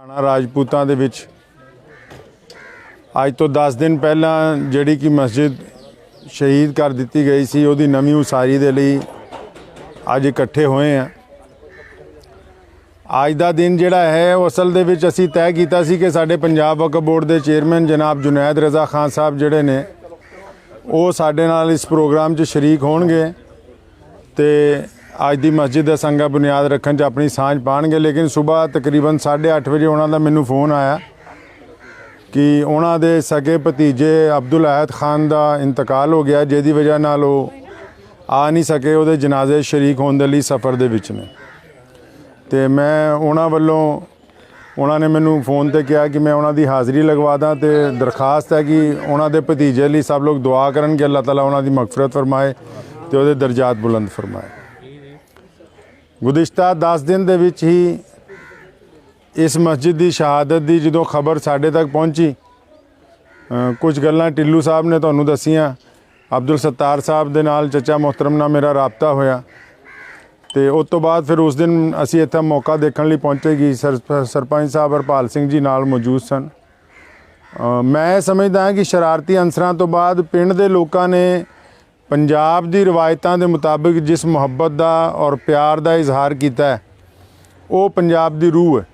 ਰਾਣਾ ਰਾਜਪੂਤਾਂ ਦੇ ਵਿੱਚ ਅੱਜ ਤੋਂ 10 ਦਿਨ ਪਹਿਲਾਂ ਜਿਹੜੀ ਕਿ ਮਸਜਿਦ ਸ਼ਹੀਦ ਕਰ ਦਿੱਤੀ ਗਈ ਸੀ ਉਹਦੀ ਨਵੀਂ ਉਸਾਰੀ ਦੇ ਲਈ ਅੱਜ ਇਕੱਠੇ ਹੋਏ ਆ। ਅੱਜ ਦਾ ਦਿਨ ਜਿਹੜਾ ਹੈ ਉਹ ਅਸਲ ਦੇ ਵਿੱਚ ਅਸੀਂ ਤੈਅ ਕੀਤਾ ਸੀ ਕਿ ਸਾਡੇ ਪੰਜਾਬ ਵਕਫ ਬੋਰਡ ਦੇ ਚੇਅਰਮੈਨ ਜਨਾਬ ਜੁਨੈਦ ਰਜ਼ਾ ਖਾਨ ਸਾਹਿਬ ਜਿਹੜੇ ਨੇ ਉਹ ਸਾਡੇ ਨਾਲ ਇਸ ਪ੍ਰੋਗਰਾਮ 'ਚ ਸ਼ਰੀਕ ਹੋਣਗੇ ਤੇ ਅੱਜ ਦੀ ਮਸਜਿਦ ਦਾ ਸੰਗਾ ਬੁਨਿਆਦ ਰੱਖਣ 'ਚ ਆਪਣੀ ਸਾਂਝ ਪਾਣਗੇ। ਲੇਕਿਨ ਸਵੇਰ ਤਕਰੀਬਨ 8:30 ਵਜੇ ਉਹਨਾਂ ਦਾ ਮੈਨੂੰ ਫੋਨ ਆਇਆ ਕਿ ਉਹਨਾਂ ਦੇ ਸਕੇ ਭਤੀਜੇ ਅਬਦੁਲ ਅਹਿਦ ਖਾਨ ਦਾ ਇੰਤਕਾਲ ਹੋ ਗਿਆ, ਜਿਹਦੀ ਵਜ੍ਹਾ ਨਾਲ ਉਹ ਆ ਨਹੀਂ ਸਕੇ, ਉਹਦੇ ਜਨਾਜ਼ੇ ਸ਼ਰੀਕ ਹੋਣ ਦੇ ਲਈ ਸਫ਼ਰ ਦੇ ਵਿੱਚ ਨੇ। ਤੇ ਮੈਂ ਉਹਨਾਂ ਵੱਲੋਂ ਉਹਨਾਂ ਨੇ ਮੈਨੂੰ ਫੋਨ ਤੇ ਕਿਹਾ ਕਿ ਮੈਂ ਉਹਨਾਂ ਦੀ ਹਾਜ਼ਰੀ ਲਗਵਾ ਦਾਂ ਤੇ ਦਰਖਾਸਤ ਹੈ ਕਿ ਉਹਨਾਂ ਦੇ ਭਤੀਜੇ ਲਈ ਸਭ ਲੋਕ ਦੁਆ ਕਰਨ ਕਿ ਅੱਲਾਹ ਤਾਲਾ ਉਹਨਾਂ ਦੀ ਮਗਫਰਤ ਫਰਮਾਏ ਤੇ ਉਹਦੇ ਦਰਜਾਤ ਬੁਲੰਦ ਫਰਮਾਏ। ਗੁਜ਼ਿਸ਼ਤਾ 10 ਦਿਨ ਦੇ ਵਿੱਚ ਹੀ ਇਸ ਮਸਜਿਦ ਦੀ ਸ਼ਹਾਦਤ ਦੀ ਜਦੋਂ ਖਬਰ ਸਾਡੇ ਤੱਕ ਪਹੁੰਚੀ, ਕੁਝ ਗੱਲਾਂ ਢਿੱਲੂ ਸਾਹਿਬ ਨੇ ਤੁਹਾਨੂੰ ਦੱਸੀਆਂ, ਅਬਦੁਲ ਸੱਤਾਰ ਸਾਹਿਬ ਦੇ ਨਾਲ ਚਚਾ ਮੁਹਤਰਮ ਨਾਲ ਮੇਰਾ ਰਾਬਤਾ ਹੋਇਆ ਤੇ ਉਸ ਤੋਂ ਬਾਅਦ ਫਿਰ ਉਸ ਦਿਨ ਅਸੀਂ ਇੱਥੇ ਮੌਕਾ ਦੇਖਣ ਲਈ ਪਹੁੰਚੇਗੀ। ਸਰਪੰਚ ਸਾਹਿਬ ਹਰਪਾਲ ਸਿੰਘ ਜੀ ਨਾਲ ਮੌਜੂਦ ਸਨ। ਮੈਂ ਸਮਝਦਾ ਹਾਂ ਕਿ ਸ਼ਰਾਰਤੀ ਅੰਸਰਾਂ ਤੋਂ ਬਾਅਦ ਪਿੰਡ ਦੇ ਲੋਕਾਂ ਨੇ ਪੰਜਾਬ ਦੀ ਰਵਾਇਤਾਂ ਦੇ ਮੁਤਾਬਿਕ ਜਿਸ ਮੁਹੱਬਤ ਦਾ ਔਰ ਪਿਆਰ ਦਾ ਇਜ਼ਹਾਰ ਕੀਤਾ ਹੈ ਉਹ ਪੰਜਾਬ ਦੀ ਰੂਹ ਹੈ।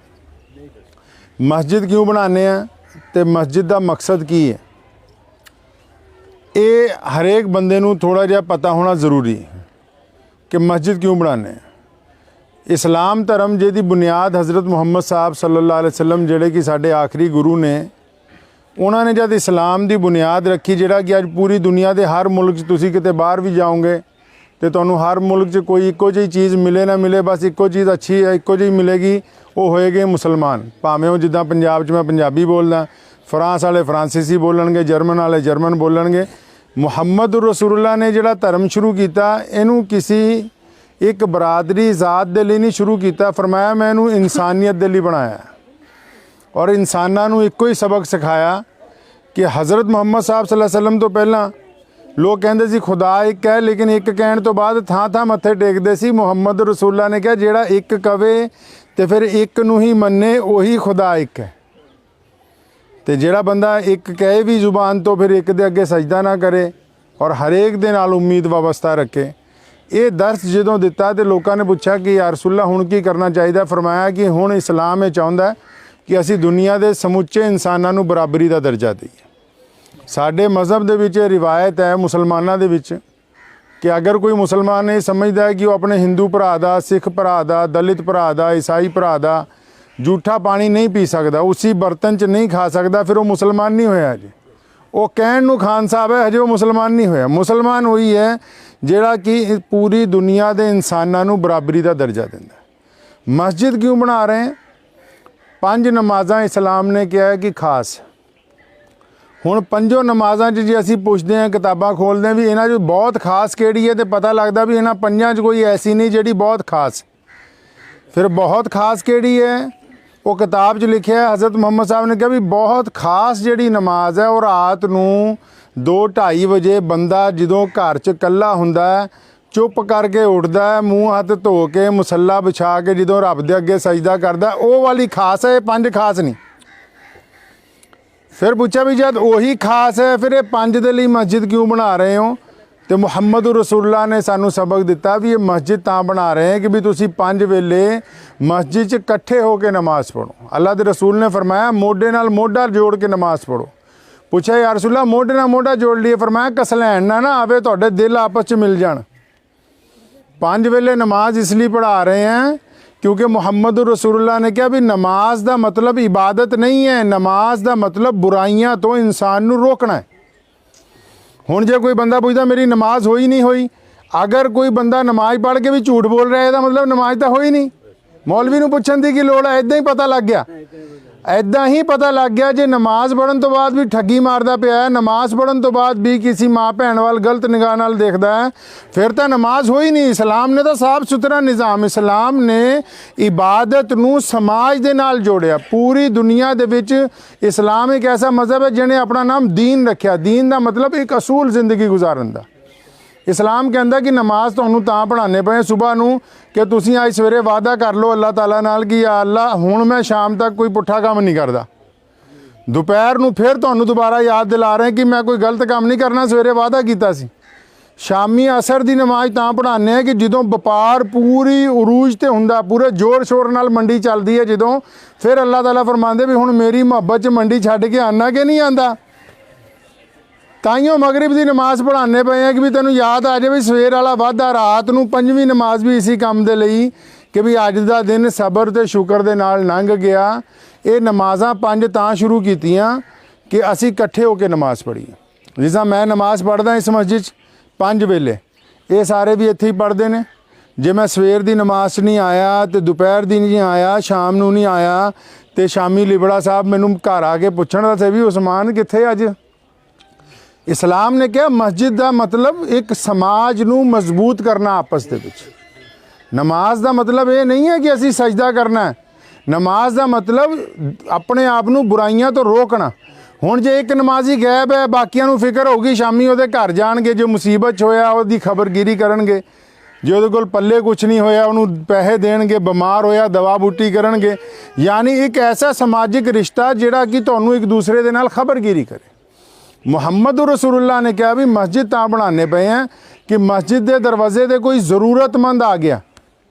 ਮਸਜਿਦ ਕਿਉਂ ਬਣਾਉਂਦੇ ਆ ਤੇ ਮਸਜਿਦ ਦਾ ਮਕਸਦ ਕੀ ਹੈ, ਇਹ ਹਰੇਕ ਬੰਦੇ ਨੂੰ ਥੋੜ੍ਹਾ ਜਿਹਾ ਪਤਾ ਹੋਣਾ ਜ਼ਰੂਰੀ ਹੈ ਕਿ ਮਸਜਿਦ ਕਿਉਂ ਬਣਾਉਂਦੇ ਆ। ਇਸਲਾਮ ਧਰਮ ਜਿਹਦੀ ਬੁਨਿਆਦ ਹਜ਼ਰਤ ਮੁਹੰਮਦ ਸਾਹਿਬ ਸੱਲੱਲਾਹੁ ਅਲੈहि ਵਸੱਲਮ ਜਿਹੜੇ ਕਿ ਸਾਡੇ ਆਖਰੀ ਗੁਰੂ ਨੇ, ਉਹਨਾਂ ਨੇ ਜਦ ਇਸਲਾਮ ਦੀ ਬੁਨਿਆਦ ਰੱਖੀ, ਜਿਹੜਾ ਕਿ ਅੱਜ ਪੂਰੀ ਦੁਨੀਆ ਦੇ ਹਰ ਮੁਲਕ 'ਚ ਤੁਸੀਂ ਕਿਤੇ ਬਾਹਰ ਵੀ ਜਾਓਗੇ ਤੇ ਤੁਹਾਨੂੰ ਹਰ ਮੁਲਕ 'ਚ ਕੋਈ ਇੱਕੋ ਜਿਹੀ ਚੀਜ਼ ਮਿਲੇ ਨਾ ਮਿਲੇ, ਬਸ ਇੱਕੋ ਚੀਜ਼ ਅੱਛੀ ਹੈ, ਇੱਕੋ ਜਿਹੀ ਮਿਲੇਗੀ, ਉਹ ਹੋਏਗੇ ਮੁਸਲਮਾਨ। ਭਾਵੇਂ ਉਹ ਜਿੱਦਾਂ ਪੰਜਾਬ 'ਚ ਮੈਂ ਪੰਜਾਬੀ ਬੋਲਦਾ, ਫਰਾਂਸ ਵਾਲੇ ਫਰਾਂਸੀਸੀ ਬੋਲਣਗੇ, ਜਰਮਨ ਵਾਲੇ ਜਰਮਨ ਬੋਲਣਗੇ। ਮੁਹੰਮਦ ਰਸੂਲullah ਨੇ ਜਿਹੜਾ ਧਰਮ ਸ਼ੁਰੂ ਕੀਤਾ, ਇਹਨੂੰ ਕਿਸੇ ਇੱਕ ਬਰਾਦਰੀ ਜ਼ਾਤ ਦੇ ਲਈ ਨਹੀਂ ਸ਼ੁਰੂ ਕੀਤਾ, ਫਰਮਾਇਆ ਮੈਂ ਇਹਨੂੰ ਇਨਸਾਨੀਅਤ ਦੇ ਲਈ ਬਣਾਇਆ ਔਰ ਇਨਸਾਨਾਂ ਨੂੰ ਇੱਕੋ ਹੀ ਸਬਕ ਸਿਖਾਇਆ ਕਿ ਹਜ਼ਰਤ ਮੁਹੰਮਦ ਸਾਹਿਬ ਸੱਲੱਲਾਹੁ ਅਲੈहि ਵਸੱਲਮ ਤੋਂ ਪਹਿਲਾਂ ਲੋਕ ਕਹਿੰਦੇ ਸੀ ਖੁਦਾ ਇੱਕ ਹੈ, ਲੇਕਿਨ ਇੱਕ ਕਹਿਣ ਤੋਂ ਬਾਅਦ ਥਾਂ ਥਾਂ ਮੱਥੇ ਟੇਕਦੇ ਸੀ। ਮੁਹੰਮਦ ਰਸੂਲullah ਨੇ ਕਿਹਾ ਜਿਹੜਾ ਇੱਕ ਕਵੇ ਤੇ ਫਿਰ ਇੱਕ ਨੂੰ ਹੀ ਮੰਨੇ, ਉਹੀ ਖੁਦਾ ਇੱਕ ਹੈ। ਤੇ ਜਿਹੜਾ ਬੰਦਾ ਇੱਕ ਕਹੇ ਵੀ ਜ਼ੁਬਾਨ ਤੋਂ, ਫਿਰ ਇੱਕ ਦੇ ਅੱਗੇ ਸਜਦਾ ਨਾ ਕਰੇ ਔਰ ਹਰੇਕ ਦੇ ਨਾਲ ਉਮੀਦ ਵਾਬਸਤਾ ਰੱਖੇ। ਇਹ ਦਰਸ ਜਦੋਂ ਦਿੱਤਾ ਤੇ ਲੋਕਾਂ ਨੇ ਪੁੱਛਿਆ ਕਿ ਯਾ ਰਸੂਲullah ਹੁਣ ਕੀ ਕਰਨਾ ਚਾਹੀਦਾ। ਫਰਮਾਇਆ ਕਿ ਹੁਣ ਇਸਲਾਮ ਇਹ ਚਾਹੁੰਦਾ ਕਿ ਅਸੀਂ ਦੁਨੀਆ ਦੇ ਸਮੁੱਚੇ ਇਨਸਾਨਾਂ ਨੂੰ ਬਰਾਬਰੀ ਦਾ ਦਰਜਾ ਦਈਏ। ਸਾਡੇ ਮਜ਼ਹਬ ਦੇ ਵਿੱਚ ਇਹ ਰਿਵਾਇਤ ਹੈ ਮੁਸਲਮਾਨਾਂ ਦੇ ਵਿੱਚ ਕਿ ਅਗਰ ਕੋਈ ਮੁਸਲਮਾਨ ਇਹ ਸਮਝਦਾ ਹੈ ਕਿ ਉਹ ਆਪਣੇ ਹਿੰਦੂ ਭਰਾ ਦਾ, ਸਿੱਖ ਭਰਾ ਦਾ, ਦਲਿਤ ਭਰਾ ਦਾ, ਈਸਾਈ ਭਰਾ ਦਾ ਜੂਠਾ ਪਾਣੀ ਨਹੀਂ ਪੀ ਸਕਦਾ, ਉसी ਬਰਤਨ 'ਚ ਨਹੀਂ ਖਾ ਸਕਦਾ, ਫਿਰ ਉਹ ਮੁਸਲਮਾਨ ਨਹੀਂ ਹੋਇਆ। ਅਜੇ ਉਹ ਕਹਿਣ ਨੂੰ ਖਾਨ ਸਾਹਿਬ ਹੈ, ਹਜੇ ਉਹ ਮੁਸਲਮਾਨ ਨਹੀਂ ਹੋਇਆ। ਮੁਸਲਮਾਨ ਉਹੀ ਹੈ ਜਿਹੜਾ ਕਿ ਪੂਰੀ ਦੁਨੀਆ ਦੇ ਇਨਸਾਨਾਂ ਨੂੰ ਬਰਾਬਰੀ ਦਾ ਦਰਜਾ ਦਿੰਦਾ। ਮਸਜਿਦ ਕਿਉਂ ਬਣਾ ਰਹੇ? 5 ਨਮਾਜ਼ਾਂ ਇਸਲਾਮ ਨੇ ਕਿਹਾ ਹੈ ਕਿ ਖਾਸ। ਹੁਣ 5 ਨਮਾਜ਼ਾਂ 'ਚ ਜੇ ਅਸੀਂ ਪੁੱਛਦੇ ਹਾਂ, ਕਿਤਾਬਾਂ ਖੋਲ੍ਹਦੇ ਹਾਂ ਵੀ ਇਹਨਾਂ 'ਚ ਬਹੁਤ ਖਾਸ ਕਿਹੜੀ ਹੈ, ਤੇ ਪਤਾ ਲੱਗਦਾ ਵੀ ਇਹਨਾਂ 5 'ਚ ਕੋਈ ਐਸੀ ਨਹੀਂ ਜਿਹੜੀ ਬਹੁਤ ਖਾਸ। ਫਿਰ ਬਹੁਤ ਖਾਸ ਕਿਹੜੀ ਹੈ? ਉਹ ਕਿਤਾਬ 'ਚ ਲਿਖਿਆ ਹੈ, ਹਜ਼ਰਤ ਮੁਹੰਮਦ ਸਾਹਿਬ ਨੇ ਕਿਹਾ ਵੀ ਬਹੁਤ ਖਾਸ ਜਿਹੜੀ ਨਮਾਜ਼ ਹੈ ਉਹ ਰਾਤ ਨੂੰ 2-2:30 ਵਜੇ ਬੰਦਾ ਜਦੋਂ ਘਰ 'ਚ ਇਕੱਲਾ ਹੁੰਦਾ, ਚੁੱਪ ਕਰਕੇ ਉੱਠਦਾ, ਮੂੰਹ ਹੱਥ ਧੋ ਕੇ ਮੁਸੱਲਾ ਵਿਛਾ ਕੇ ਜਦੋਂ ਰੱਬ ਦੇ ਅੱਗੇ ਸਜਦਾ ਕਰਦਾ, ਉਹ ਵਾਲੀ ਖਾਸ ਹੈ, 5 ਖਾਸ ਨਹੀਂ। ਫਿਰ ਪੁੱਛਿਆ ਵੀ ਜਦ ਉਹੀ ਖਾਸ ਹੈ ਫਿਰ ਇਹ 5 ਦੇ ਲਈ ਮਸਜਿਦ ਕਿਉਂ ਬਣਾ ਰਹੇ ਹੋ? ਤੇ ਮੁਹੰਮਦ ਰਸੂਲullah ਨੇ ਸਾਨੂੰ ਸਬਕ ਦਿੱਤਾ ਵੀ ਇਹ ਮਸਜਿਦ ਤਾਂ ਬਣਾ ਰਹੇ ਹੈ ਕਿ ਵੀ ਤੁਸੀਂ 5 ਵੇਲੇ ਮਸਜਿਦ 'ਚ ਇਕੱਠੇ ਹੋ ਕੇ ਨਮਾਜ਼ ਪੜ੍ਹੋ। ਅੱਲਾਹ ਦੇ ਰਸੂਲ ਨੇ ਫਰਮਾਇਆ ਮੋਢੇ ਨਾਲ ਮੋਢਾ ਜੋੜ ਕੇ ਨਮਾਜ਼ ਪੜ੍ਹੋ। ਪੁੱਛਿਆ ਯਾ ਰਸੂਲullah ਮੋਢੇ ਨਾਲ ਮੋਢਾ ਜੋੜ ਲਈਏ? ਫਰਮਾਇਆ ਕਸਲੈਣ ਨਾ ਆਵੇ, ਤੁਹਾਡੇ ਦਿਲ ਆਪਸ 'ਚ ਮਿਲ ਜਾਣ। 5 ਵੇਲੇ ਨਮਾਜ਼ ਇਸ ਲਈ ਪੜ੍ਹਾ ਰਹੇ हैं क्योंकि ਮੁਹੰਮਦ ਰਸੂਲullah ਨੇ ਕਿਹਾ ਵੀ ਨਮਾਜ਼ ਦਾ ਮਤਲਬ ਇਬਾਦਤ ਨਹੀਂ ਹੈ, ਨਮਾਜ਼ ਦਾ ਮਤਲਬ ਬੁਰਾਈਆਂ ਤੋਂ ਇਨਸਾਨ ਨੂੰ ਰੋਕਣਾ ਹੈ। ਹੁਣ ਜੇ ਕੋਈ ਬੰਦਾ ਪੁੱਛਦਾ ਮੇਰੀ ਨਮਾਜ਼ ਹੋਈ ਨਹੀਂ ਹੋਈ, ਅਗਰ ਕੋਈ ਬੰਦਾ ਨਮਾਜ਼ ਪੜ੍ਹ ਕੇ ਵੀ ਝੂਠ ਬੋਲ ਰਿਹਾ ਇਹਦਾ ਮਤਲਬ ਨਮਾਜ਼ ਤਾਂ ਹੋਈ ਨਹੀਂ। ਮੌਲਵੀ ਨੂੰ ਪੁੱਛਣ ਦੀ ਕੀ ਲੋੜ ਹੈ? ਇੱਦਾਂ ਹੀ ਪਤਾ ਲੱਗ ਗਿਆ, ਇੱਦਾਂ ਹੀ ਪਤਾ ਲੱਗ ਗਿਆ। ਜੇ ਨਮਾਜ਼ ਪੜ੍ਹਨ ਤੋਂ ਬਾਅਦ ਵੀ ਠੱਗੀ ਮਾਰਦਾ ਪਿਆ ਹੈ, ਨਮਾਜ਼ ਪੜ੍ਹਨ ਤੋਂ ਬਾਅਦ ਵੀ ਕਿਸੇ ਮਾਂ ਭੈਣ ਵੱਲ ਗਲਤ ਨਿਗਾਹ ਨਾਲ ਦੇਖਦਾ ਹੈ, ਫਿਰ ਤਾਂ ਨਮਾਜ਼ ਹੋਈ ਨਹੀਂ। ਇਸਲਾਮ ਨੇ ਤਾਂ ਸਾਫ ਸੁਥਰਾ ਨਿਜ਼ਾਮ, ਇਸਲਾਮ ਨੇ ਇਬਾਦਤ ਨੂੰ ਸਮਾਜ ਦੇ ਨਾਲ ਜੋੜਿਆ। ਪੂਰੀ ਦੁਨੀਆ ਦੇ ਵਿੱਚ ਇਸਲਾਮ ਇੱਕ ਐਸਾ ਮਜ਼ਹਬ ਹੈ ਜਿਹਨੇ ਆਪਣਾ ਨਾਮ ਦੀਨ ਰੱਖਿਆ। ਦੀਨ ਦਾ ਮਤਲਬ ਇੱਕ ਅਸੂਲ ਜ਼ਿੰਦਗੀ ਗੁਜ਼ਾਰਨ ਦਾ। इस्लाम कहता कि नमाज तुहानूं तां पढ़ाने पे सुबह नूं कि तुसीं अज सवेरे वादा कर लो अल्लाह ताला नाल कि या अल्लाह हुण मैं शाम तक कोई पुट्ठा काम नहीं करदा, दोपहर नूं फिर तुहानूं दोबारा याद दिला रहे कि मैं कोई गलत काम नहीं करना, सवेरे वादा कीता सी। शामी असर की नमाज तां पढ़ाने कि जदों व्यापार पूरी उरूज ते हुंदा, पूरे जोर शोर नाल मंडी चलदी है जदों, फिर अल्लाह ताला फरमांदे भी हुण मेरी मुहब्बत च मंडी छड्ड के आना कि नहीं आंदा। ताइयों मगरिब की नमाज पढ़ाने पे हैं कि भी तेनों याद आ जाए भी सवेर वाला वादा, रात नूं पंजवीं नमाज भी इसी काम दे लई कि भी अज दा दिन सबर ते शुक्र दे नाल लंघ गया। ये नमाज़ां 5 तां शुरू कीतियां कि असी इकट्ठे होकर नमाज पढ़ीए। जिस मैं नमाज पढ़दा इस मस्जिद 5 वेले, ये सारे भी इत्थे ही पढ़ते हैं। जे मैं सवेर की नमाज नहीं आया तो दोपहर की नहीं आया, शाम नूं नहीं आया तो शामी लिबड़ा साहब मैनू घर आके पुछण दा भी उस्मान कित्थे अज। इस्लाम ने कहा मस्जिद का मतलब एक समाज नूं मजबूत करना आपस दे विच। नमाज का मतलब ये नहीं है कि असी सजदा करना है, नमाज का मतलब अपने आप नूं बुराइयां तो रोकना। हुण जे एक नमाजी गैब है, बाकियां नूं फिक्र होगी, शामी उहदे घर जाणगे, जो मुसीबत होया उहदी खबरगिरी करनगे, जो उहदे कोल पल्ले कुछ नहीं होया उहनूं पैसे देणगे, बीमार होया दवा बूटी करनगे। यानी एक ऐसा समाजिक रिश्ता जिहड़ा कि तुहानूं एक दूसरे दे नाल खबरगिरी करे। मुहम्मद रसूलुल्लाह ने कहा भी मस्जिद तां बनाने पे हैं कि मस्जिद के दरवाजे ते कोई ज़रूरतमंद आ गया,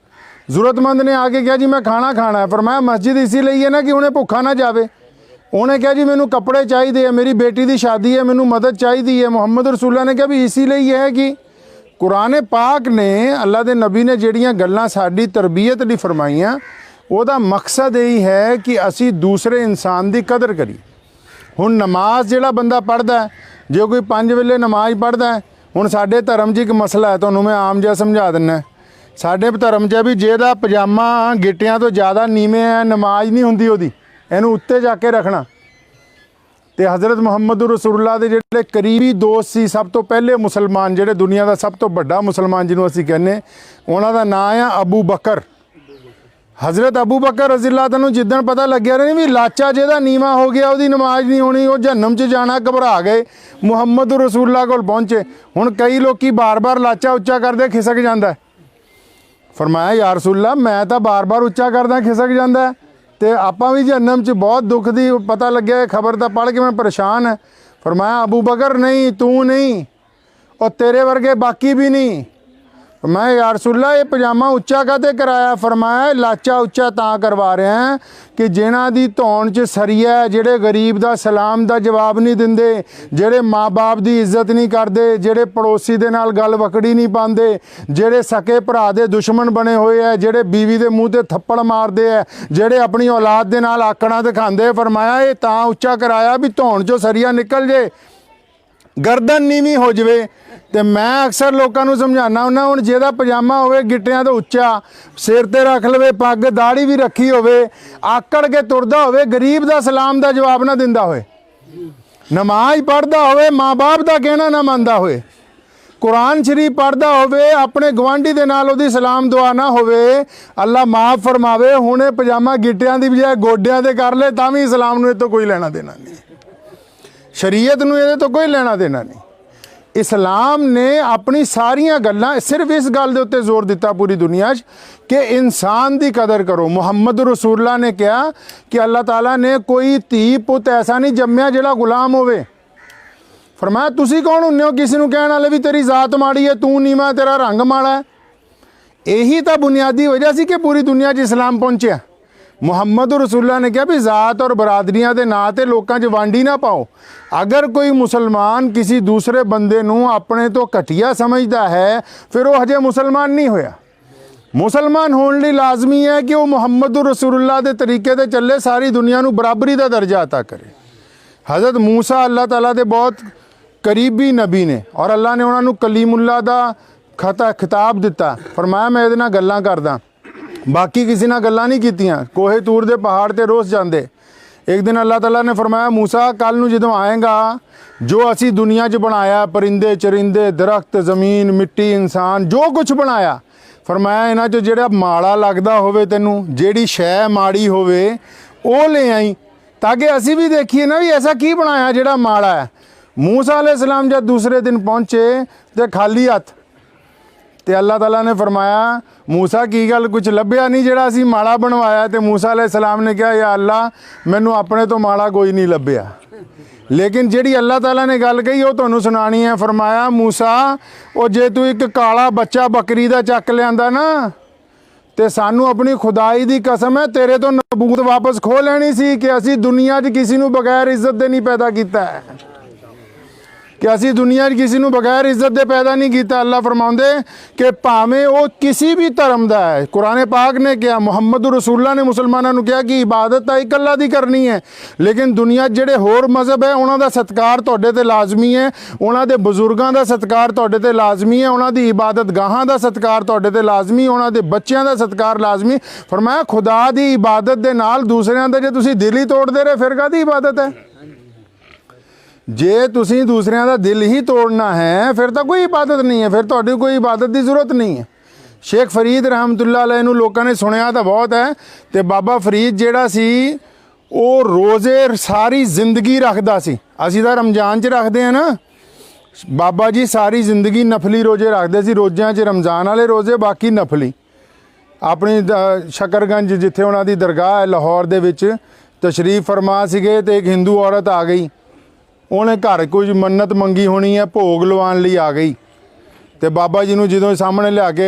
ज़रूरतमंद ने आके कहा जी मैं खाना खाना है, फरमाया मस्जिद इसी लिए है ना कि उन्हें भुखा ना जावे। उन्हें कहा जी मैनू कपड़े चाहिए, मेरी बेटी की शादी है, मैनू मदद चाहिए है। मुहम्मद रसूलुल्लाह ने कहा भी इसीलिए है कि कुरान पाक ने अल्लाह के नबी ने जिहड़ियां गल्लां साडी तरबियत लई फरमाइयां, उहदा मकसद यही है कि असी दूसरे इंसान की कदर करिए। हुण नमाज जिहड़ा बंदा पढ़दा है, जो कोई 5 वेले नमाज पढ़दा है, हुण साडे धर्म 'च एक मसला है, तुहानूं मैं आम जिहा समझा दिंदा। साडे धर्म 'च भी जेदा पजामा गिट्टियां तो ज़्यादा नीवें है, नमाज नहीं हुंदी उहदी, इहनूं उत्ते जाके रखना। तो हज़रत मुहम्मद रसूलुल्लाह दे जिहड़े करीबी दोस्त सी, सब तो पहले मुसलमान, जिहड़े दुनिया का सब तो बड़ा मुसलमान जिन्हों असीं कहने, उन्हां दा नाम है अबू बकर। हज़रत अबू बकर रज़ियल्लाहु तआला जिद्दण पता लग्या नहीं भी लाचा जिहदा नीवा हो गया उहदी नमाज नहीं होनी, वो जहन्नम च जाना, घबरा गए, मुहम्मद रसूलुल्लाह कोल पहुँचे। हुण कई लोग बार बार लाचा उच्चा करदे खिसक जांदा है। फरमाया या रसूलुल्लाह मैं तो बार बार उच्चा करदा खिसक जांदा है, तो आपां भी जहन्नम च बहुत दुख दी पता लग्या, खबर तो पढ़ के मैं परेशान है। फरमाया अबू बकर नहीं, तू नहीं, और तेरे वर्गे बाकी भी नहीं। मैं या रसूलुल्लाह ये पजामा उच्चा काते कराया? फरमाया लाचा उच्चा तां करवा रहे हैं कि जिन्हां दी धौन च सरिया, जेड़े गरीब दा सलाम दा जवाब नहीं दिंदे, जेड़े माँ बाप दी इज्जत नहीं करते, जेड़े पड़ोसी दे नाल गल वकड़ी नहीं पाते, जेड़े सके भरा दे दुश्मन बने हुए है, जेड़े बीवी दे मूँह ते थप्पड़ मारते हैं, जेड़े अपनी औलाद दे नाल आकड़ा दिखाते। फरमाया ये तां उच्चा कराया भी धौन चो सरिया निकल जे, गर्दन नीवी हो जाए। तो मैं अक्सर लोगों को समझाना हुन्ना, हुण जिहदा पजामा होवे गिट्टियां तो उच्चा, सिर ते रख लवे पग, दाढ़ी भी रखी होवे, आकड़ के तुरदा होवे, गरीब दा सलाम दा जवाब ना दिंदा होए, नमाज पढ़दा होवे, माँ बाप दा कहना ना मनदा होए, कुरान शरीफ पढ़दा होवे, अपने गवांढी दे नाल ओहदी सलाम दुआ ना होवे, अल्लाह माफ़ फरमावे। हुणे पजामा गिट्टियां दी बजाय गोड्डियां ते कर ले तां भी इस्लाम नूं इह तों कोई लेना देना नहीं, शरीयत नूं इहदे तों कोई लेना देना नहीं। इस्लाम ने अपनी सारिया गल्लां सिर्फ इस गल दे उत्ते जोर दिता पूरी दुनिया कि इंसान की कदर करो। मुहम्मद रसूलुल्लाह ने कहा कि अल्लाह ताला ने कोई धी पुत ऐसा नहीं जम्मिया जिहड़ा गुलाम होवे। फरमाया तुसी कौन हुंदे हो किसी नूं कहण वाले भी तेरी जात माड़ी है, तू नीवा, तेरा रंग माड़ा है। यही तो बुनियादी वजह सी कि पूरी दुनिया 'च इस्लाम पहुंचा। मुहम्मद रसूलुल्लाह ने कहा भी जात और बरादरियां दे नां ते लोकां 'च वांडी ना पाओ। अगर कोई मुसलमान किसी दूसरे बंदे नूं अपने तो घटिया समझदा है, फिर वो हजे मुसलमान नहीं होया। मुसलमान होने लई लाजमी है कि वह मुहम्मद रसूलुल्लाह दे तरीके ते चले, सारी दुनिया नूं बराबरी का दर्जा अता करे। हज़रत मूसा अल्लाह ताला दे बहुत करीबी नबी ने, और अल्लाह ने उन्होंने कलीमुल्लाह दा खिताब दिता। फरमाया मैं इहदे नाल गल्लां करदा, बाकी किसी नाल गल्लां नहीं कीतियां। कोहे तूर दे पहाड़ ते रोज़ जांदे। एक दिन अल्लाह ताला ने फरमाया मूसा कल नूं जदों आएगा, जो असी दुनिया 'च बनाया, परिंदे चरिंदे, दरख्त, ज़मीन, मिट्टी, इंसान, जो कुछ बनाया, फरमाया इन्हां 'चों जिहड़ा माड़ा लगदा होवे तैनूं, जिहड़ी शै माड़ी होवे वो ले आई, ताकि असी भी देखिए ना भी ऐसा की बनाया जिहड़ा माड़ा है। मूसा अलैहिस्सलाम जब दूसरे दिन पहुँचे तो खाली हथ, ਤੇ ਅੱਲਾਹ ਤਾਲਾ ਨੇ ਫਰਮਾਇਆ ਮੂਸਾ ਕੀ ਗੱਲ ਕੁਝ ਲੱਭਿਆ ਨਹੀਂ ਜਿਹੜਾ ਅਸੀਂ ਮਾਲਾ ਬਣਵਾਇਆ? ਤੇ ਮੂਸਾ अलैहिस्सलाम ਨੇ ਕਿਹਾ ਯਾ ਅੱਲਾ ਮੈਨੂੰ ਆਪਣੇ ਤੋਂ ਮਾਲਾ ਕੋਈ ਨਹੀਂ ਲੱਭਿਆ। ਲੇਕਿਨ ਜਿਹੜੀ ਅੱਲਾਹ ਤਾਲਾ ਨੇ ਗੱਲ ਕਹੀ ਉਹ ਤੁਹਾਨੂੰ ਸੁਣਾਣੀ ਹੈ। ਫਰਮਾਇਆ ਮੂਸਾ ਉਹ ਜੇ ਤੂੰ ਇੱਕ ਕਾਲਾ ਬੱਚਾ ਬੱਕਰੀ ਦਾ ਚੱਕ ਲਿਆਂਦਾ ਨਾ ਤੇ ਸਾਨੂੰ ਆਪਣੀ ਖੁਦਾਈ ਦੀ ਕਸਮ ਹੈ ਤੇਰੇ ਤੋਂ ਨਬੂਤ ਵਾਪਸ ਖੋਹ ਲੈਣੀ ਸੀ ਕਿ ਅਸੀਂ ਦੁਨੀਆ 'ਚ ਕਿਸੇ ਨੂੰ ਬਗੈਰ ਇੱਜ਼ਤ ਦੇ ਨਹੀਂ ਪੈਦਾ ਕੀਤਾ ਹੈ, कि असी दुनिया किसी को बगैर इज्जत दे पैदा नहीं किया। अल्लाह फरमाउंदे कि भावें वो किसी भी धर्म का है। कुरान पाक ने कहा, मुहम्मद रसूलुल्लाह ने मुसलमानों को कहा कि इबादत तो एक अल्लाह की करनी है, लेकिन दुनिया जेडे होर मजहब है उन्होंने सत्कार तुहाडे ते लाजमी है, उन्होंने बजुर्गों का सत्कार तुहाडे ते लाजमी है, उन्होंने इबादत गाहां का सत्कार तुहाडे ते लाजमी, उन्होंने बच्चों का सत्कार लाजमी। फरमाया खुदा की इबादत के नाल दूसरिਆਂ ਦਾ जे तुसीं दिल ही तोड़ते रहे फिर काहदी इबादत है? जे तुसी दूसरिਆਂ ਦਾ दिल ही तोड़ना है फिर तो कोई इबादत नहीं है, फिर तुहाडी कोई इबादत की जरूरत नहीं है। शेख फरीद रहमतुल्लाह अलैह नूं लोगों ने सुनिया तो बहुत है, तो बाबा फरीद जिहड़ा सी वो रोज़े सारी जिंदगी रखदा सी। असीं तां रमजान च रखते हैं ना, बाबा जी सारी जिंदगी नफली रोज़े रखते सी। रोज़िਆਂ च रमजान वाले रोज़े, बाकी नफली। अपनी शकरगंज जिथे उन्हां दी दरगाह है लाहौर दे विच तशरीफ फरमा सीगे ते एक हिंदू औरत आ गई, उन्हें घर कुछ मन्नत मंगी होनी है, भोग लवान लई आ गई। तो बाबा जी नूं जदों सामने लिया के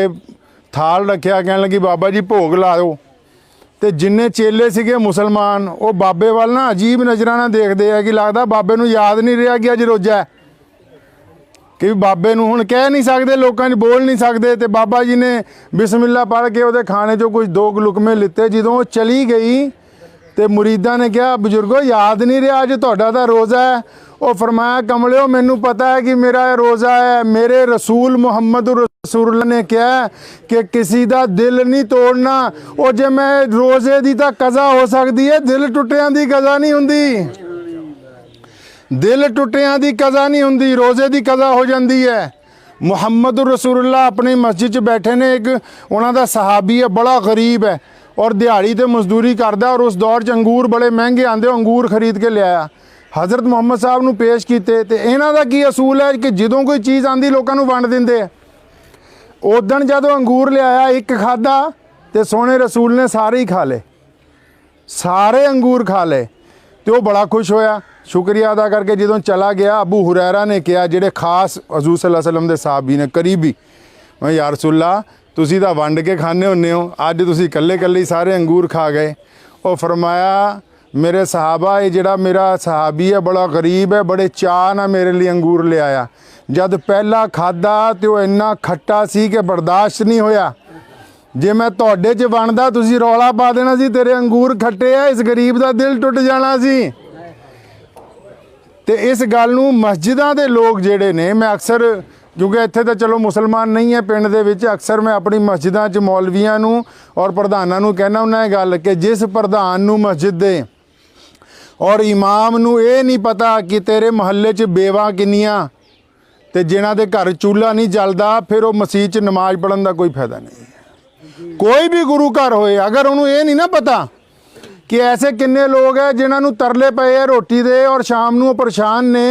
थाल रखिया कहण लगी बाबा जी भोग लाओ। तो जिन्ने चेले सीगे मुसलमान वो बाबे वाल ना अजीब नज़रां नाल देखदे आ कि लगदा बाबे नूं याद नहीं रहा कि अज रोज़ा है, कि बाबे नूं हुण कह नहीं सकते, लोकां 'च बोल नहीं सकते। तो बाबा जी ने बिस्मिल्लाह पढ़ के उहदे खाने चों कुछ 2 लुकमे लिते। जदों चली गई तो मुरीदा ने कहा बजुर्गो याद नहीं रहा अज तुहाडा तां रोज़ा है? वो फरमाया कमलियो मैनू पता है कि मेरा रोज़ा है, मेरे रसूल मुहम्मद रसूलुल्लाह ने कहा कि किसी का दिल नहीं तोड़ना। और जे मैं रोज़े की तो कज़ा हो सकती है, दिल टुटियां की कज़ा नहीं हुंदी, दिल टुटियां की कज़ा नहीं हुंदी, रोज़े की कज़ा हो जाती है। मुहम्मद रसूलुल्लाह अपनी मस्जिद च बैठे ने, एक उन्हां दा सहाबी है बड़ा गरीब है और दिहाड़ी ते मजदूरी करदा, और उस दौर च अंगूर बड़े महंगे आंदे, अंगूर खरीद के लिया हज़रत मुहम्मद साहब नूं पेश कीते। ते इन्हां दा की असूल है कि जदों कोई चीज़ आंदी लोकां नूं वंड दिंदे। उदण जदों अंगूर लिया एक खादा ते सोहणे रसूल ने सारे ही खा ले, सारे अंगूर खा ले। तो वह बड़ा खुश होया, शुक्रिया अदा करके जदों चला गया। अबू हुरैरा ने कहा जिहड़े खास हज़ूर सल्लल्लाहु अलैहि वसल्लम दे साहबी ने करीबी, मैं या रसूलल्लाह तुसीं तां वंड के खाने हुंदे हो, अज तुसीं कल्ले कल्ले सारे अंगूर खा गए। और फरमाया मेरे सहाबा ये जिहड़ा मेरा सहाबी है बड़ा गरीब है, बड़े चाह ना मेरे लिए अंगूर ले आया। जद पहला खादा तो वह इन्ना खट्टा सी कि बर्दाश्त नहीं होया। जे मैं तुहाडे च वंडदा तुसीं रौला पा देना सी तेरे अंगूर खट्टे है, इस गरीब का दिल टुट जाना सी। ते इस गल नूं मस्जिदां दे लोग जिहड़े ने, मैं अक्सर क्योंकि इत्थे तो चलो मुसलमान नहीं है पिंड दे विच, अक्सर मैं अपनी मस्जिदां च मौलवियां नूं और प्रधानां नूं कहना हुन्ना ये गल कि जिस प्रधान नूं मस्जिद दे और इमाम नूं ये नहीं पता कि तेरे महल्ले च बेवा किन्नियां ते जिन्हां दे घर चूल्हा नहीं जलदा, फिर वो मसीह च नमाज पढ़न का कोई फायदा नहीं है। कोई भी गुरु घर होए अगर उन्होंने ये नहीं ना पता कि ऐसे किन्ने लोग हैं जिन्हां नूं तरले पे है रोटी दे और शाम नूं परेशान ने,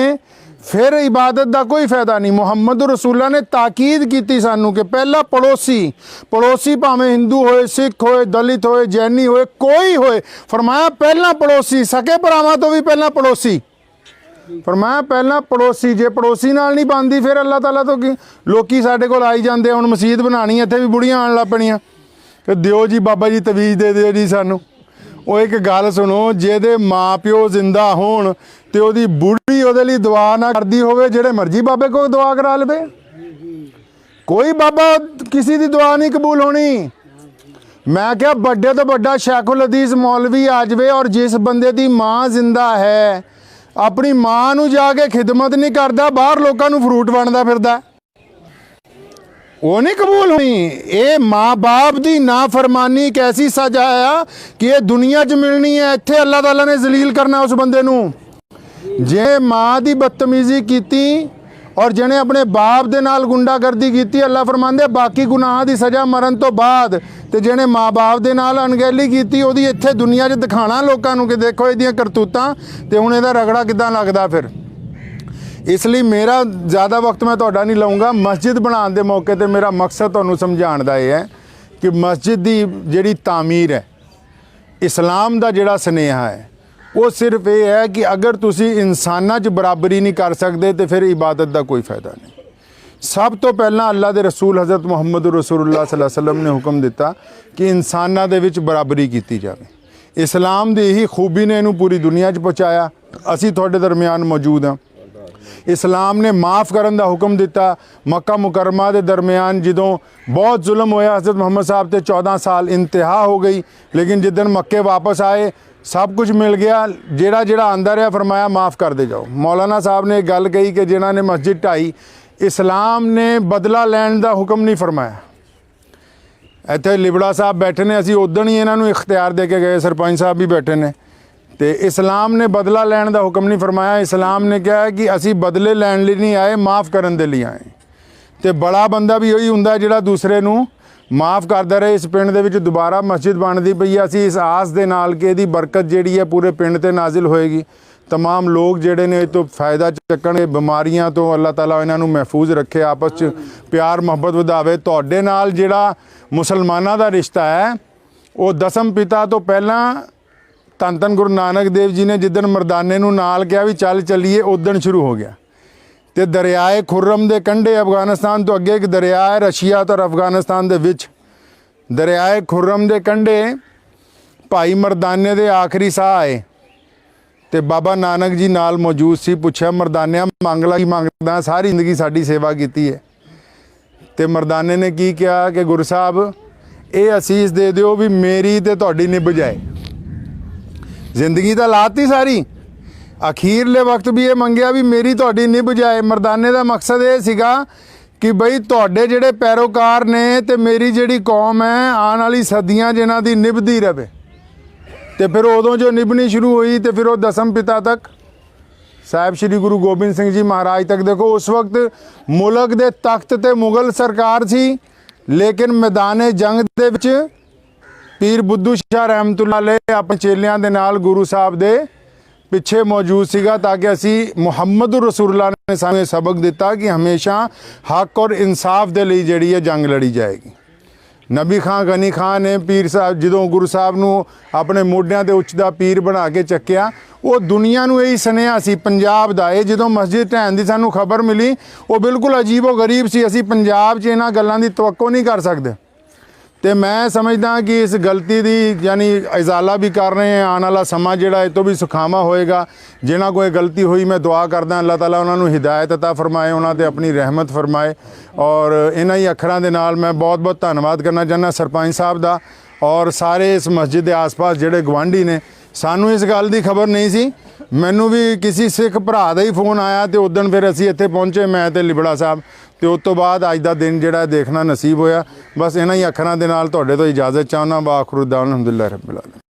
फिर इबादत का कोई फायदा नहीं। मुहम्मद रसूलुल्लाह ने ताकीद की सानू कि पहला पड़ोसी, पड़ोसी भावें हिंदू होए, सिख होए, दलित होए, जैनी होए, कोई होए, फरमाया पहला पड़ोसी, सके भरावां तो भी पहला पड़ोसी। फरमाया पहला पड़ोसी, जे पड़ोसी नाल नहीं बनती फिर अल्लाह ताला तो की। लोकी साडे कोल आई जाते हुण मसीत बनानी, इत्थे भी बुढ़ियां आण लग पणियां कि दिओ जी बाबा जी तवीज़ दे दिओ जी सानू। वो एक गल सुनो, जेदे माँ प्यो जिंदा होण ते ओदी बुढ़ी ओदे लई दुआ ना करदी होवे, जेड़े मर्जी बाबे को दुआ करा लवे, कोई बाबा किसी दी दुआ नहीं कबूल होनी। मैं क्या बड़े तो बड़ा शेखुल हदीस मौलवी आ जाए और जिस बंदे दी माँ जिंदा है अपनी माँ नूं जाके खिदमत नहीं करता, बाहर लोगों नूं फ्रूट वंडदा फिरदा, वो नहीं कबूल होनी। ये माँ बाप की नाफरमानी एक ऐसी सजा है कि ये दुनिया च मिलनी है, इत्थे अल्लाह ताला ने जलील करना उस बंदे नूं। जे माँ की बदतमीजी की और जिन्हें अपने बाप दे नाल गुंडागर्दी की, अल्लाह फरमांदे बाकी गुनाह की सज़ा मरण तो बाद, ते जिन्हें माँ बाप दे नाल अनगैली की ओदी इत्थे दुनिया च दिखाना लोगों को कि देखो इहदियां करतूतां, ते हुण इहदा रगड़ा किदां लगदा। फिर ਇਸ ਲਈ ਮੇਰਾ ਜ਼ਿਆਦਾ ਵਕਤ ਮੈਂ ਤੁਹਾਡਾ ਨਹੀਂ ਲਵਾਂਗਾ। ਮਸਜਿਦ ਬਣਾਉਣ ਦੇ ਮੌਕੇ ਤੇ ਮੇਰਾ ਮਕਸਦ ਤੁਹਾਨੂੰ ਸਮਝਾਉਣ ਦਾ ਇਹ ਹੈ ਕਿ ਮਸਜਿਦ ਦੀ ਜਿਹੜੀ ਤਾਮੀਰ ਹੈ, ਇਸਲਾਮ ਦਾ ਜਿਹੜਾ ਸੁਨੇਹਾ ਹੈ, ਉਹ ਸਿਰਫ ਇਹ ਹੈ ਕਿ ਅਗਰ ਤੁਸੀਂ ਇਨਸਾਨਾਂ 'ਚ ਬਰਾਬਰੀ ਨਹੀਂ ਕਰ ਸਕਦੇ ਤੇ ਫਿਰ ਇਬਾਦਤ ਦਾ ਕੋਈ ਫਾਇਦਾ ਨਹੀਂ। ਸਭ ਤੋਂ ਪਹਿਲਾਂ ਅੱਲਾ ਦੇ ਰਸੂਲ ਹਜ਼ਰਤ ਮੁਹੰਮਦ ਰਸੂਲੁल्लाह सल्लल्लाहु अलैहि वसल्लम ਨੇ ਹੁਕਮ ਦਿੱਤਾ ਕਿ ਇਨਸਾਨਾਂ ਦੇ ਵਿੱਚ ਬਰਾਬਰੀ ਕੀਤੀ ਜਾਵੇ। ਇਸਲਾਮ ਦੀ ਇਹੀ ਖੂਬੀ ਨੇ ਇਹਨੂੰ ਪੂਰੀ ਦੁਨੀਆ 'ਚ ਪਹੁੰਚਾਇਆ। ਅਸੀਂ ਤੁਹਾਡੇ ਦਰਮਿਆਨ ਮੌਜੂਦ ਹਾਂ। ਇਸਲਾਮ ਨੇ ਮਾफ़ ਕਰਨ ਦਾ ਹੁਕਮ ਦਿੱਤਾ। ਮੱਕਾ ਮੁਕਰਮਾ ਦੇ ਦਰਮਿਆਨ ਜਦੋਂ ਬਹੁਤ ਜ਼ੁਲਮ ਹੋਇਆ ਹਜ਼ਰਤ ਮੁਹੰਮਦ ਸਾਹਿਬ ਤੇ 14 ਸਾਲ ਇੰਤਹਾ ਹੋ ਗਈ, ਲੇਕਿਨ ਜਿੱਦਣ ਮੱਕੇ ਵਾਪਸ ਆਏ ਸਭ ਕੁਝ ਮਿਲ ਗਿਆ। ਜਿਹੜਾ ਜਿਹੜਾ ਆਂਦਾ ਰਿਹਾ ਫਰਮਾਇਆ ਮਾफ़ ਕਰਦੇ ਜਾਓ। ਮੌਲਾਨਾ ਸਾਹਿਬ ਨੇ ਇੱਕ ਗੱਲ ਕਹੀ ਕਿ ਜਿਨ੍ਹਾਂ ਨੇ ਮਸਜਿਦ ਢਾਈ, ਇਸਲਾਮ ਨੇ ਬਦਲਾ ਲੈਣ ਦਾ ਹੁਕਮ ਨਹੀਂ ਫਰਮਾਇਆ। ਇੱਥੇ ਲਿਬੜਾ ਸਾਹਿਬ ਬੈਠੇ ਨੇ, ਅਸੀਂ ਉਦਣ ਹੀ ਇਹਨਾਂ ਨੂੰ ਇਖਤਿਆਰ ਦੇ ਕੇ ਗਏ, ਸਰਪੰਚ ਸਾਹਿਬ ਵੀ ਬੈਠੇ ਨੇ, ਤੇ ਇਸਲਾਮ ਨੇ ਬਦਲਾ ਲੈਣ ਦਾ ਹੁਕਮ ਨਹੀਂ ਫਰਮਾਇਆ। ਇਸਲਾਮ ਨੇ ਕਿਹਾ ਕਿ ਅਸੀਂ ਬਦਲੇ ਲੈਣ ਲਈ ਨਹੀਂ ਆਏ, ਮਾफ़ ਕਰਨ ਦੇ ਲਈ ਆਏ। ਤੇ ਬੜਾ ਬੰਦਾ ਵੀ ਉਹੀ ਹੁੰਦਾ ਜਿਹੜਾ ਦੂਸਰੇ ਨੂੰ ਮਾफ़ ਕਰਦਾ ਰਹੇ। ਇਸ ਪਿੰਡ ਦੇ ਵਿੱਚ ਦੁਬਾਰਾ ਮਸਜਿਦ ਬਣਦੀ ਪਈ ਹੈ। ਅਸੀਂ ਇਸ ਆਸ ਦੇ ਨਾਲ ਕਿ ਇਹਦੀ ਬਰਕਤ ਜਿਹੜੀ ਹੈ ਪੂਰੇ ਪਿੰਡ ਤੇ ਨਾਜ਼ਿਲ ਹੋਏਗੀ। तमाम लोग ਜਿਹੜੇ ਨੇ ਇਹ ਤੋਂ ਫਾਇਦਾ ਚੱਕਣਗੇ, ਬਿਮਾਰੀਆਂ ਤੋਂ ਅੱਲਾਹ ਤਾਲਾ ਇਹਨਾਂ ਨੂੰ ਮਹਿਫੂਜ਼ ਰੱਖੇ, ਆਪਸ 'ਚ ਪਿਆਰ ਮੁਹੱਬਤ ਵਧਾਵੇ। ਤੁਹਾਡੇ ਨਾਲ ਜਿਹੜਾ ਮੁਸਲਮਾਨਾਂ ਦਾ ਰਿਸ਼ਤਾ ਹੈ ਉਹ ਦਸਮ ਪਿਤਾ ਤੋਂ ਪਹਿਲਾਂ ਧੰਨ ਧੰਨ ਗੁਰੂ ਨਾਨਕ ਦੇਵ ਜੀ ਨੇ ਜਿੱਦਣ ਮਰਦਾਨੇ ਨੂੰ ਨਾਲ ਕਿਹਾ ਵੀ ਚੱਲ ਚੱਲੀਏ, ਉਦਣ ਸ਼ੁਰੂ ਹੋ ਗਿਆ। ਤੇ ਦਰਿਆਏ ਖੁਰਮ ਦੇ ਕੰਢੇ ਅਫਗਾਨਿਸਤਾਨ ਤੋਂ ਅੱਗੇ ਇੱਕ ਦਰਿਆ ਹੈ, ਰਸ਼ੀਆ ਤੇ ਅਫਗਾਨਿਸਤਾਨ ਦੇ ਵਿੱਚ ਦਰਿਆਏ ਖੁਰਮ ਦੇ ਕੰਢੇ ਭਾਈ ਮਰਦਾਨੇ ਦੇ ਆਖਰੀ ਸਾਹ ਆਏ ਤੇ ਬਾਬਾ ਨਾਨਕ ਜੀ ਨਾਲ ਮੌਜੂਦ ਸੀ। ਪੁੱਛਿਆ ਮਰਦਾਨਿਆਂ ਮੰਗ ਲਾ, ਕੀ ਮੰਗਦਾ? ਸਾਰੀ ਜ਼ਿੰਦਗੀ ਸਾਡੀ ਸੇਵਾ ਕੀਤੀ ਹੈ। ਤੇ ਮਰਦਾਨੇ ਨੇ ਕੀ ਕਿਹਾ ਕਿ ਗੁਰੂ ਸਾਹਿਬ ਇਹ ਅਸੀਸ ਦੇ ਦਿਓ ਵੀ ਮੇਰੀ ਤੇ ਤੁਹਾਡੀ ਨਿਭ ਜਾਏ। ਜ਼ਿੰਦਗੀ ਤਾਂ ਲਾਤੀ ਸਾਰੀ, ਅਖੀਰਲੇ ਵਕਤ ਵੀ ਇਹ ਮੰਗਿਆ ਵੀ ਮੇਰੀ ਤੁਹਾਡੀ ਨਿਭ ਜਾਏ। ਮਰਦਾਨੇ ਦਾ ਮਕਸਦ ਇਹ ਸੀਗਾ ਕਿ ਬਈ ਤੁਹਾਡੇ ਜਿਹੜੇ ਪੈਰੋਕਾਰ ਨੇ ਤੇ ਮੇਰੀ ਜਿਹੜੀ ਕੌਮ ਹੈ ਆਉਣ ਵਾਲੀ ਸਦੀਆਂ ਜਿਨ੍ਹਾਂ ਦੀ ਨਿਭਦੀ ਰਹੇ। ਤੇ ਫਿਰ ਉਦੋਂ ਜੋ ਨਿਭਣੀ ਸ਼ੁਰੂ ਹੋਈ ਤੇ ਫਿਰ ਉਹ ਦਸਮ ਪਿਤਾ ਤੱਕ ਸਾਹਿਬ ਸ਼੍ਰੀ ਗੁਰੂ ਗੋਬਿੰਦ ਸਿੰਘ ਜੀ ਮਹਾਰਾਜ ਤੱਕ। ਦੇਖੋ ਉਸ ਵਕਤ ਮੁਲਕ ਦੇ ਤਖਤ ਤੇ ਮੁਗਲ ਸਰਕਾਰ ਸੀ, ਲੇਕਿਨ ਮੈਦਾਨੇ ਜੰਗ ਦੇ ਵਿੱਚ ਪੀਰ ਬੁੱਧੂ ਸ਼ਾਹ ਰਹਿਮਤੁल्लाह ਅਲੈਹ ਆਪਣੇ ਚੇਲਿਆਂ ਦੇ ਨਾਲ ਗੁਰੂ ਸਾਹਿਬ ਦੇ ਪਿੱਛੇ ਮੌਜੂਦ ਸੀਗਾ, ਤਾਂ ਕਿ ਅਸੀਂ ਮੁਹੰਮਦ ਰਸੂਲullah ਨੇ ਸਾਨੂੰ ਇਹ ਸਬਕ ਦਿੱਤਾ ਕਿ ਹਮੇਸ਼ਾ ਹੱਕ ਔਰ ਇਨਸਾਫ ਦੇ ਲਈ ਜਿਹੜੀ ਹੈ ਜੰਗ ਲੜੀ ਜਾਏਗੀ। ਨਬੀ ਖਾਂ ਗਨੀ ਖਾਂ ਨੇ ਪੀਰ ਸਾਹਿਬ ਜਦੋਂ ਗੁਰੂ ਸਾਹਿਬ ਨੂੰ ਆਪਣੇ ਮੋਢਿਆਂ ਦੇ ਉੱਚ ਦਾ ਪੀਰ ਬਣਾ ਕੇ ਚੱਕਿਆ, ਉਹ ਦੁਨੀਆ ਨੂੰ ਇਹੀ ਸੁਨੇਹਾ ਸੀ ਪੰਜਾਬ ਦਾ। ਇਹ ਜਦੋਂ ਮਸਜਿਦ ਢਹਿਣ ਦੀ ਸਾਨੂੰ ਖਬਰ ਮਿਲੀ ਉਹ ਬਿਲਕੁਲ ਅਜੀਬੋ ਗਰੀਬ ਸੀ। ਅਸੀਂ ਪੰਜਾਬ 'ਚ ਇਹਨਾਂ ਗੱਲਾਂ ਦੀ ਤਵੱਕੋ ਨਹੀਂ ਕਰ ਸਕਦੇ। ਤੇ ਮੈਂ ਸਮਝਦਾ ਕਿ ਇਸ ਗਲਤੀ ਦੀ ਯਾਨੀ ਇਜ਼ਾਲਾ ਵੀ ਕਰ ਰਹੇ ਹਾਂ। ਆਉਣ ਵਾਲਾ ਸਮਾਂ ਜਿਹੜਾ ਇਹ ਤੋਂ ਵੀ ਸੁਖਾਵਾਂ ਹੋਏਗਾ। ਜਿਨ੍ਹਾਂ ਕੋਈ ਗਲਤੀ ਹੋਈ ਮੈਂ ਦੁਆ ਕਰਦਾ ਅੱਲਾਹ ਤਾਲਾ ਉਹਨਾਂ ਨੂੰ ਹਿਦਾਇਤ ਅਤਾ ਫਰਮਾਏ, ਉਹਨਾਂ ਤੇ ਆਪਣੀ ਰਹਿਮਤ ਫਰਮਾਏ। ਔਰ ਇਹਨਾਂ ਹੀ ਅੱਖਰਾਂ ਦੇ ਨਾਲ ਮੈਂ ਬਹੁਤ ਬਹੁਤ ਧੰਨਵਾਦ ਕਰਨਾ ਚਾਹੁੰਦਾ ਸਰਪੰਚ ਸਾਹਿਬ ਦਾ ਔਰ ਸਾਰੇ ਇਸ ਮਸਜਿਦ ਦੇ ਆਸ-ਪਾਸ ਜਿਹੜੇ ਗਵਾਂਢੀ ਨੇ। ਸਾਨੂੰ ਇਸ ਗੱਲ ਦੀ ਖਬਰ ਨਹੀਂ ਸੀ, ਮੈਨੂੰ ਵੀ ਕਿਸੇ ਸਿੱਖ ਭਰਾ ਦਾ ਹੀ ਫੋਨ ਆਇਆ ਤੇ ਉਦੋਂ ਫਿਰ ਅਸੀਂ ਇੱਥੇ ਪਹੁੰਚੇ, ਮੈਂ ਤੇ ਲਿਬੜਾ ਸਾਹਿਬ। ਤੇ ਉਸ ਤੋਂ ਬਾਅਦ ਅੱਜ ਦਾ ਦਿਨ ਜਿਹੜਾ ਦੇਖਣਾ ਨਸੀਬ ਹੋਇਆ। ਬਸ ਇਹਨਾਂ ਹੀ ਅੱਖਰਾਂ ਦੇ ਨਾਲ ਤੁਹਾਡੇ ਤੋਂ ਇਜਾਜ਼ਤ ਚਾਹੁੰਦਾ। ਵਾਖਰੂ ਦਾਨ ਅਲਹਮਦੁਲਿल्लाह ਰੱਬਿਲ ਆਲਮੀਨ।